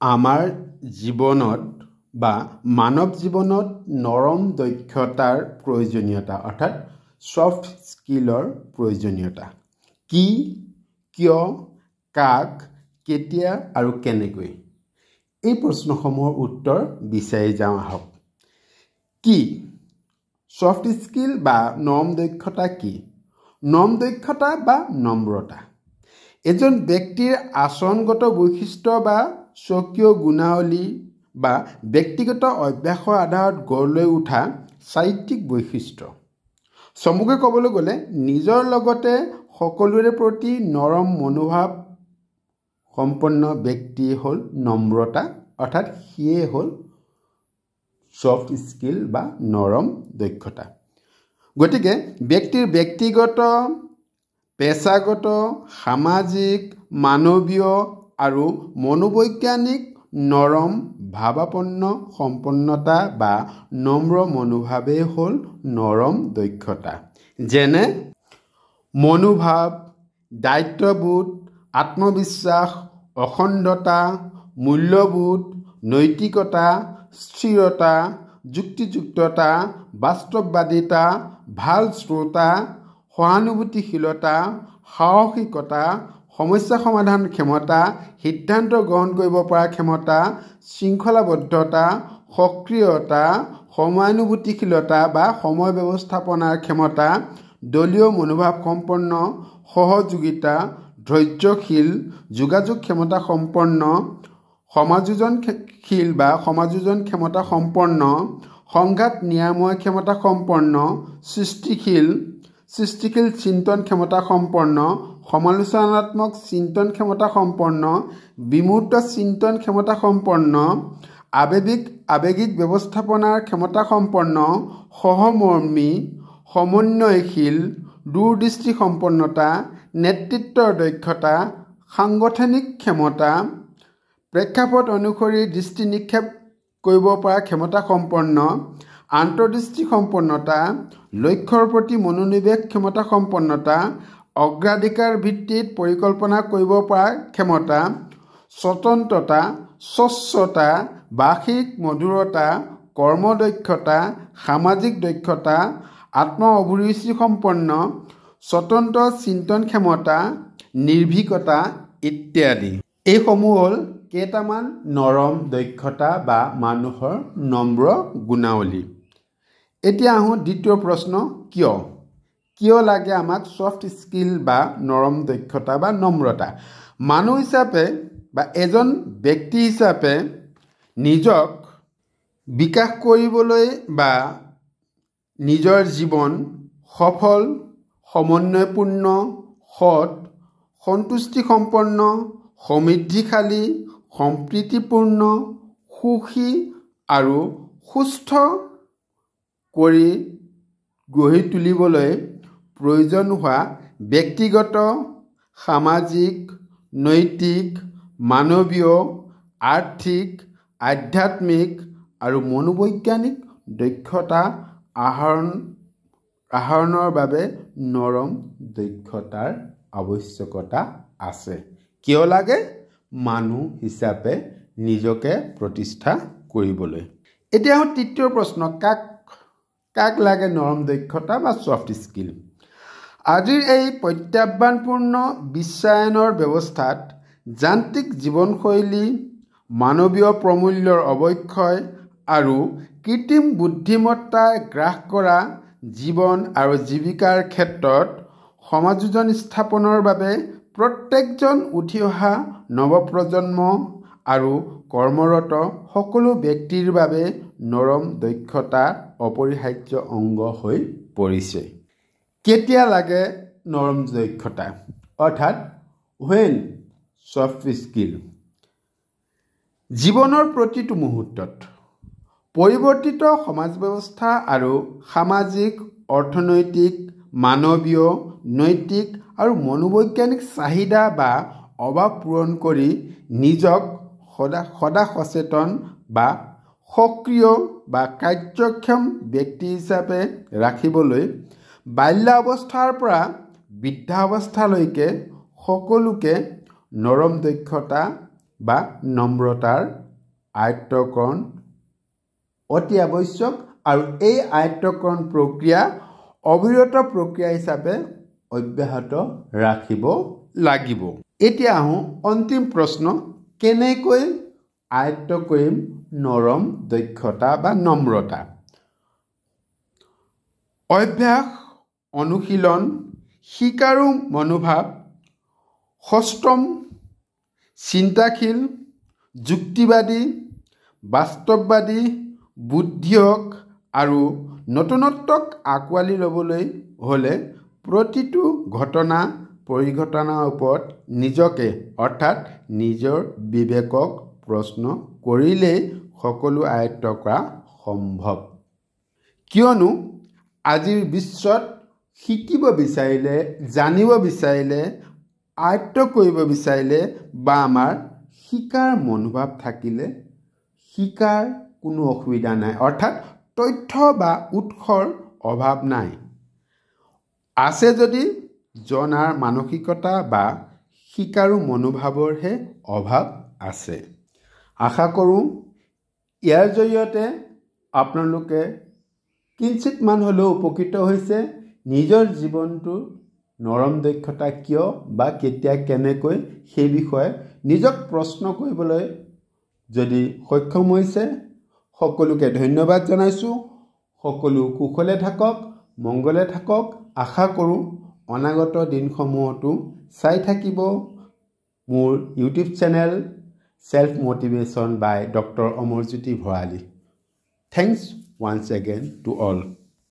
আমাৰ জীৱনত বা মানৱ জীৱনত নৰম দক্ষতাৰ প্ৰয়োজনীয়তা অৰ্থাৎ সফট স্কিলৰ প্ৰয়োজনীয়তা কি, কিয়, কাক, কেতিয়া আৰু কেনেকৈ এই প্ৰশ্নসমূহৰ উত্তৰ বিচাৰি যাওঁ আহক। কি সফট স্কিল বা নৰম দক্ষতা কি? নৰম দক্ষতা বা নম্ৰতা এজন ব্যক্তিৰ আচৰণগত বৈশিষ্ট্য বা স্বকীয় গুণাৱলী বা ব্যক্তিগত অভ্যাসৰ আধাৰত গঢ় লৈ উঠা চাৰিত্ৰিক বৈশিষ্ট্য। চমুকৈ ক'বলৈ গ'লে নিজৰ লগতে সকলোৰে প্ৰতি নৰম মনোভাৱ সম্পন্ন ব্যক্তি হ'ল নম্ৰতা অৰ্থাৎ সিয়ে হ'ল সফট স্কিল বা নৰম দক্ষতা। গতিকে ব্যক্তিৰ ব্যক্তিগত, পেছাগত, সামাজিক, মানৱীয় আৰু মনোবৈজ্ঞানিক নৰম ভাৱাপন্ন সম্পন্নতা বা নম্ৰ মনোভাৱেই হ'ল নৰম দক্ষতা। যেনে মনোভাৱ, দায়িত্ববোধ, আত্মবিশ্বাস, অখণ্ডতা, মূল্যবোধ, নৈতিকতা, স্থিৰতা, যুক্তিযুক্ততা, বাস্তৱবাদিতা, ভাল শ্ৰোতা, সহানুভূতিশীলতা, সাহসিকতা, সমস্যা সমাধান ক্ষমতা, সিদ্ধান্ত গ্ৰহণ কৰিব পৰা ক্ষমতা, শৃংখলাবদ্ধতা, সক্ৰিয়তা, সময়ানুভূতিশীলতা বা সময় ব্যৱস্থাপনাৰ ক্ষমতা, দলীয় মনোভাৱ সম্পন্ন, সহযোগিতা, ধৈৰ্যশীল, যোগাযোগ ক্ষমতা সম্পন্ন, সমাযোজনশীল বা সমাযোজন ক্ষমতা সম্পন্ন, সংঘাত নিৰাময় ক্ষমতা সম্পন্ন, সৃষ্টিশীল চিন্তন ক্ষমতা সম্পন্ন, সমালোচনাত্মক চিন্তন ক্ষমতা সম্পন্ন, বিমূৰ্ত চিন্তন ক্ষমতা সম্পন্ন, আৱেগিক ব্যৱস্থাপনাৰ ক্ষমতা সম্পন্ন, সহমৰ্মী, সমন্বয়শীল, দূৰদৃষ্টি সম্পন্নতা, নেতৃত্বৰ দক্ষতা, সাংগঠনিক ক্ষমতা, প্ৰেক্ষাপট অনুসৰি দৃষ্টি নিক্ষেপ কৰিব পৰা ক্ষমতা সম্পন্ন, আন্তৰ্দৃষ্টি সম্পন্নতা, লক্ষ্যৰ প্ৰতি মনোনিৱেশ ক্ষমতা সম্পন্নতা, অগ্ৰাধিকাৰ ভিত্তিত পৰিকল্পনা কৰিব পৰা ক্ষমতা, স্বতন্ত্ৰতা, স্বচ্ছতা, ভাষিক মধুৰতা, কৰ্মদক্ষতা, সামাজিক দক্ষতা, আত্ম অভিৰুচি সম্পন্ন, স্বতন্ত্ৰ চিন্তন ক্ষমতা, নিৰ্ভীকতা ইত্যাদি। এইসমূহ হ'ল কেইটামান নৰম দক্ষতা বা মানুহৰ নম্ৰ গুণাৱলী। এতিয়া আহোঁ দ্বিতীয় প্ৰশ্ন, কিয়? কিয় লাগে আমাক সফট স্কিল বা নৰম দক্ষতা বা নম্ৰতা? মানুহ হিচাপে বা এজন ব্যক্তি হিচাপে নিজক বিকাশ কৰিবলৈ বা নিজৰ জীৱন সফল, সমন্বয়পূৰ্ণ, সৎ, সন্তুষ্টিসম্পন্ন, সমৃদ্ধিশালী, সম্প্ৰীতিপূৰ্ণ, সুখী আৰু সুস্থ কৰি গঢ়ি তুলিবলৈ প্ৰয়োজন হোৱা ব্যক্তিগত, সামাজিক, নৈতিক, মানৱীয়, আৰ্থিক, আধ্যাত্মিক আৰু মনোবৈজ্ঞানিক দক্ষতা আহৰণৰ বাবে নৰম দক্ষতাৰ আৱশ্যকতা আছে। কিয় লাগে? মানুহ হিচাপে নিজকে প্ৰতিষ্ঠা কৰিবলৈ। এতিয়া তৃতীয় প্ৰশ্ন, কাক লাগে নৰম দক্ষতা বা সফট স্কিল? আজিৰ এই প্ৰত্যাহ্বানপূৰ্ণ বিশ্বায়নৰ ব্যৱস্থাত যান্ত্ৰিক জীৱনশৈলী, মানৱীয় প্ৰমূল্যৰ অৱক্ষয় আৰু কৃত্ৰিম বুদ্ধিমত্তাই গ্ৰাস কৰা জীৱন আৰু জীৱিকাৰ ক্ষেত্ৰত সমাযোজন স্থাপনৰ বাবে প্ৰত্যেকজন উঠি অহা নৱপ্ৰজন্ম আৰু কৰ্মৰত সকলো ব্যক্তিৰ বাবে নৰম দক্ষতা অপৰিহাৰ্য অংগ হৈ পৰিছে। কেতিয়া লাগে নৰম দক্ষতা অৰ্থাৎ when সফট স্কিল? জীৱনৰ প্ৰতিটো মুহূৰ্তত পৰিৱৰ্তিত সমাজ ব্যৱস্থা আৰু সামাজিক, অৰ্থনৈতিক, মানৱীয়, নৈতিক আৰু মনোবৈজ্ঞানিক চাহিদা বা অভাৱ পূৰণ কৰি নিজক সদা সচেতন বা সক্ৰিয় বা কাৰ্যক্ষম ব্যক্তি হিচাপে ৰাখিবলৈ বাল্যাৱস্থাৰ পৰা বৃদ্ধাৱস্থালৈকে সকলোকে নৰম দক্ষতা বা নম্ৰতাৰ আয়ত্তকৰণ অতি আৱশ্যক আৰু এই আয়ত্তকৰণ প্ৰক্ৰিয়া অবিৰত প্ৰক্ৰিয়া হিচাপে অব্যাহত ৰাখিব লাগিব। এতিয়া আহোঁ অন্তিম প্ৰশ্ন, কেনেকৈ আয়ত্ত কৰিম নৰম দক্ষতা বা নম্ৰতা? অভ্যাস, অনুশীলন, শিকাৰু মনোভাৱ, সষ্টম, চিন্তাশীল, যুক্তিবাদী, বাস্তৱবাদী, বুদ্ধিয়ক আৰু নতুনত্বক আঁকোৱালি ল'বলৈ হ'লে প্ৰতিটো ঘটনা পৰিঘটনাৰ ওপৰত নিজকে অৰ্থাৎ নিজৰ বিবেকক প্ৰশ্ন কৰিলেই সকলো আয়ত্ত কৰা সম্ভৱ। কিয়নো আজিৰ বিশ্বত শিকিব বিচাৰিলে, জানিব বিচাৰিলে, আয়ত্ত কৰিব বিচাৰিলে বা আমাৰ শিকাৰ মনোভাৱ থাকিলে শিকাৰ কোনো অসুবিধা নাই, অৰ্থাৎ তথ্য বা উৎসৰ অভাৱ নাই। আছে যদি জনাৰ মানসিকতা বা শিকাৰু মনোভাৱৰহে অভাৱ আছে। আশা কৰোঁ ইয়াৰ জৰিয়তে আপোনালোকে কিঞ্চিতমান হ'লেও উপকৃত হৈছে। নিজৰ জীৱনটো নৰম দক্ষতা কিয় বা কেতিয়া কেনেকৈ সেই বিষয়ে নিজক প্ৰশ্ন কৰিবলৈ যদি সক্ষম হৈছে, সকলোকে ধন্যবাদ জনাইছোঁ। সকলো কুশলে থাকক, মংগলে থাকক। আশা কৰোঁ অনাগত দিনসমূহতো চাই থাকিব মোৰ YouTube channel Self Motivation by Dr. Amarjyoti Bharali. Thanks once again to all.